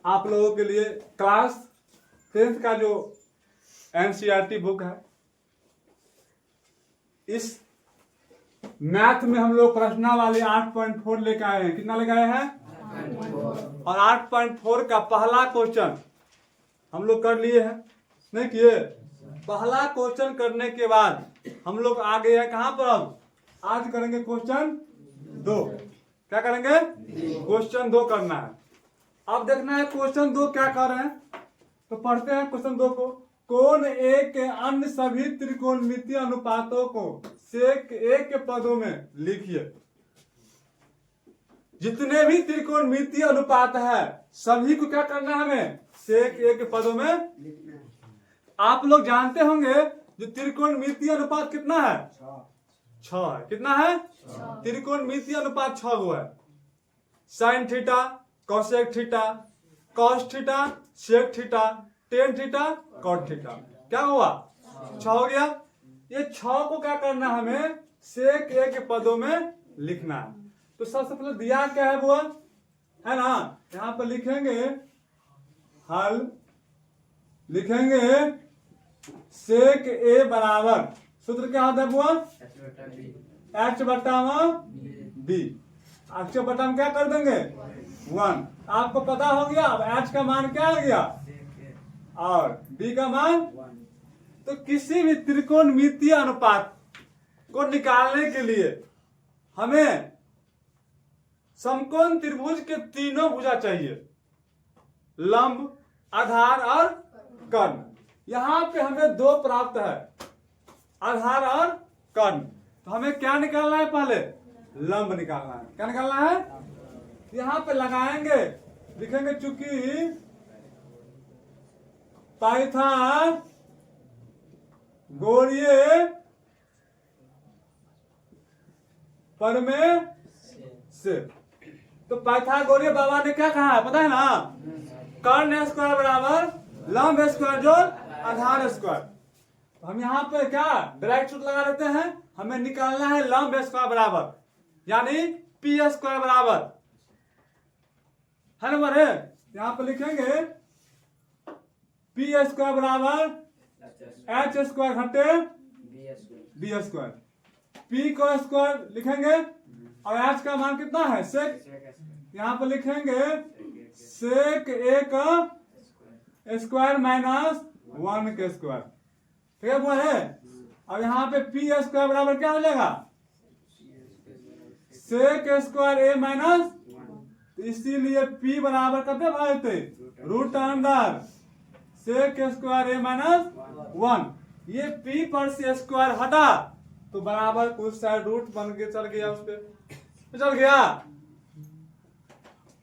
आप लोगों के लिए क्लास 10th का जो एनसीईआरटी बुक है, इस मैथ में हम लोग प्रश्नावली 8.4 लेकर आए हैं। कितना लेकर आए हैं? और 8.4 का पहला क्वेश्चन हम लोग कर लिए हैं, नहीं किए? पहला क्वेश्चन करने के बाद हम लोग आ गए हैं कहां पर? अब आज करेंगे क्वेश्चन 2। क्या करेंगे? क्वेश्चन 2 करना है। अब देखना है क्वेश्चन 2 क्या कर रहे हैं, तो पढ़ते हैं क्वेश्चन 2 को। कोण ए के अन्य सभी त्रिकोणमितीय अनुपातों को सेक ए के पदों में लिखिए। जितने भी त्रिकोणमितीय अनुपात है सभी को क्या करना है हमें? सेक ए के पदों में लिखना है। आप लोग जानते होंगे जो त्रिकोणमितीय अनुपात कितना है? 6 है। कितना है? त्रिकोणमितीय अनुपात 6 गो है। Sine theta, cosec theta, cos theta, sec theta, tan theta, cot theta. क्या हुआ? 6 हो गया। ये 6 को क्या करना है हमें? सेक ए के पदों में लिखना है। तो सबसे पहले दिया क्या है वो, है ना? यहां पर लिखेंगे हल, लिखेंगे सेक ए बराबर, सूत्र क्या होता है वो? एच बटा बी। एच बटा में क्या कर देंगे? 1। आपको पता हो गया अब एच का मान क्या आ गया और बी का मान। तो किसी भी त्रिकोणमितीय अनुपात को निकालने के लिए हमें समकोण त्रिभुज के तीनों भुजा चाहिए, लंब, आधार और कर्ण। यहां पे हमें 2 प्राप्त है, आधार और कर्ण। तो हमें क्या निकालना है? पहले लंब निकालना है। क्या निकालना है? यहां पे लगाएंगे, लिखेंगे चूंकि पाइथागोरीय प्रमेय से। तो पाइथागोरीय बाबा ने क्या कहा है पता है ना? कर्ण स्क्वायर बराबर लंब स्क्वायर जोड़ आधार स्क्वायर। तो हम यहाँ पे क्या डायरेक्ट सूत्र लगा देते हैं। हमें निकालना है लंब स्क्वायर बराबर, यानी पी स्क्वायर बराबर, है ना? बड़े यहाँ पे लिखेंगे पी स्क्वायर बराबर एच स्क्वायर घटे बी स्क्वायर। पी को स्क्वायर लिखेंगे और एच का मान कितना है? सेक। यहाँ पे लिखेंगे सेक ए का स्क्वायर माइनस 1 के स्क्वायर। ठीक है वो है। अब यहाँ पे पी स्क्वायर बराबर क्या हो जाएगा? सेक स्क्वायर ए माइनस, इसीलिए P बराबर करते भाई थे रूट अंडर सेक स्क्वायर ए माइनस 1। ये P पर से स्क्वायर हटा तो बराबर कुछ साइड रूट बन के चल गया, उस पे चल गया।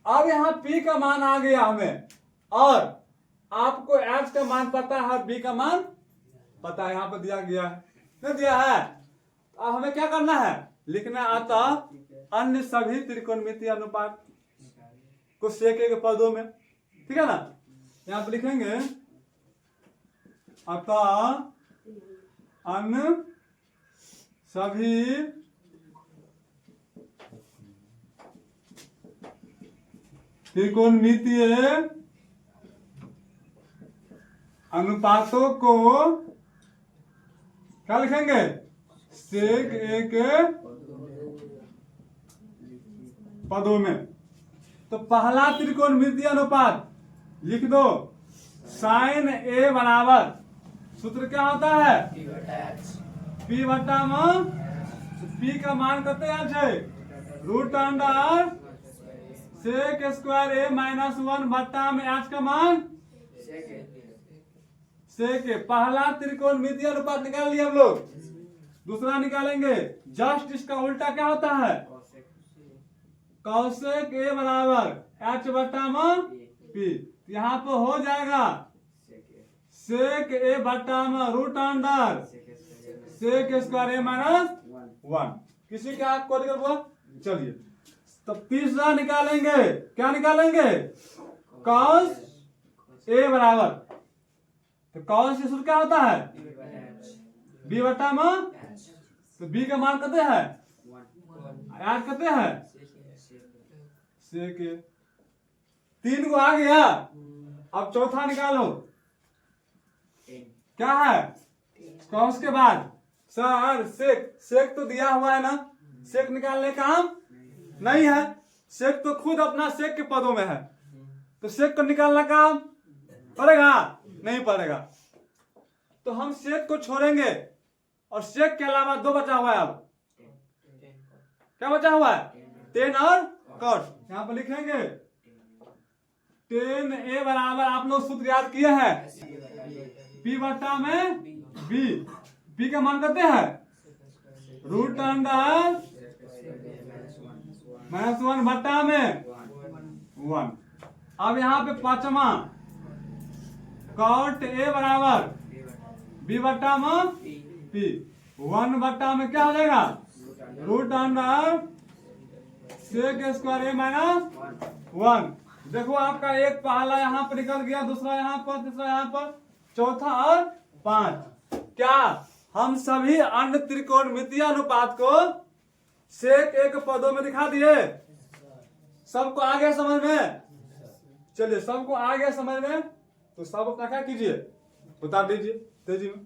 अब यहाँ P का मान आ गया हमें, और आपको H का मान पता है, B का मान पता है, यहाँ पर दिया गया है, नहीं दिया है? अब हमें क्या करना है? लिखना आता अन्य सभी त्रिकोणमितीय अनुपात को सेक ए के पदों में। ठीक है ना? यहां पर लिखेंगे अतः अन्य सभी त्रिकोणमितीय अनुपातों को क्या लिखेंगे? सेक ए के पदों में। तो पहला त्रिकोणमितीय अनुपात लिख दो, साइन ए बराबर, सूत्र क्या होता है? पी बटा में पी का मान करते हैं रूट अंडर सेक स्क्वायर ए माइनस 1 बट्टा में एच का मान सेक ए। पहला त्रिकोणमितीय अनुपात निकाल लिया हम लोग। दूसरा निकालेंगे, जस्ट इसका उल्टा क्या होता है? कौसेक ए बराबर एच बटा में पी। यहाँ पे हो जाएगा सेक ए बटा में रूट अंडर सेक स्क्वायर ए माइनस 1। किसी के हाथ को निकल हुआ? चलिए, तो तीसरा निकालेंगे। क्या निकालेंगे? कॉस ए बराबर, तो कॉस से सूत्र क्या होता है? बी बटा में, तो बी का मान कितने हैं? याद करते हैं सेक ए। 3 को आ गया। अब चौथा निकालो, क्या है कौन के बाद सर सेक तो दिया हुआ है ना, सेक निकालने का काम नहीं है, सेक तो खुद अपना सेक के पदों में है, तो सेक को निकालना काम पड़ेगा नहीं पड़ेगा। तो हम सेक को छोड़ेंगे और सेक के अलावा 2 बचा हुआ है। अब क्या बचा हुआ है 10 और कॉट। यहाँ पर लिखेंगे 10a बराबर, आप लोग सूत्र याद किए हैं, p बट्टा में b का मान करते हैं रूट अंडर -1 बट्टा में 1। अब यहाँ पे पांचवा कॉट a बराबर b बट्टा में p, 1 बट्टा में क्या हो जाएगा root under sec square a minus 1। देखो आपका एक पहला यहाँ पर निकल गया, दूसरा यहाँ पर, तीसरा यहाँ पर, चौथा और 5। क्या हम सभी अन्य त्रिकोणमितीय अनुपात को सेक एक पदों में दिखा दिए? सबको आ गया समझ में? चलिए सबको आ गया समझ में, तो सब अपना क्या कीजिए बता दीजिए तेजी में।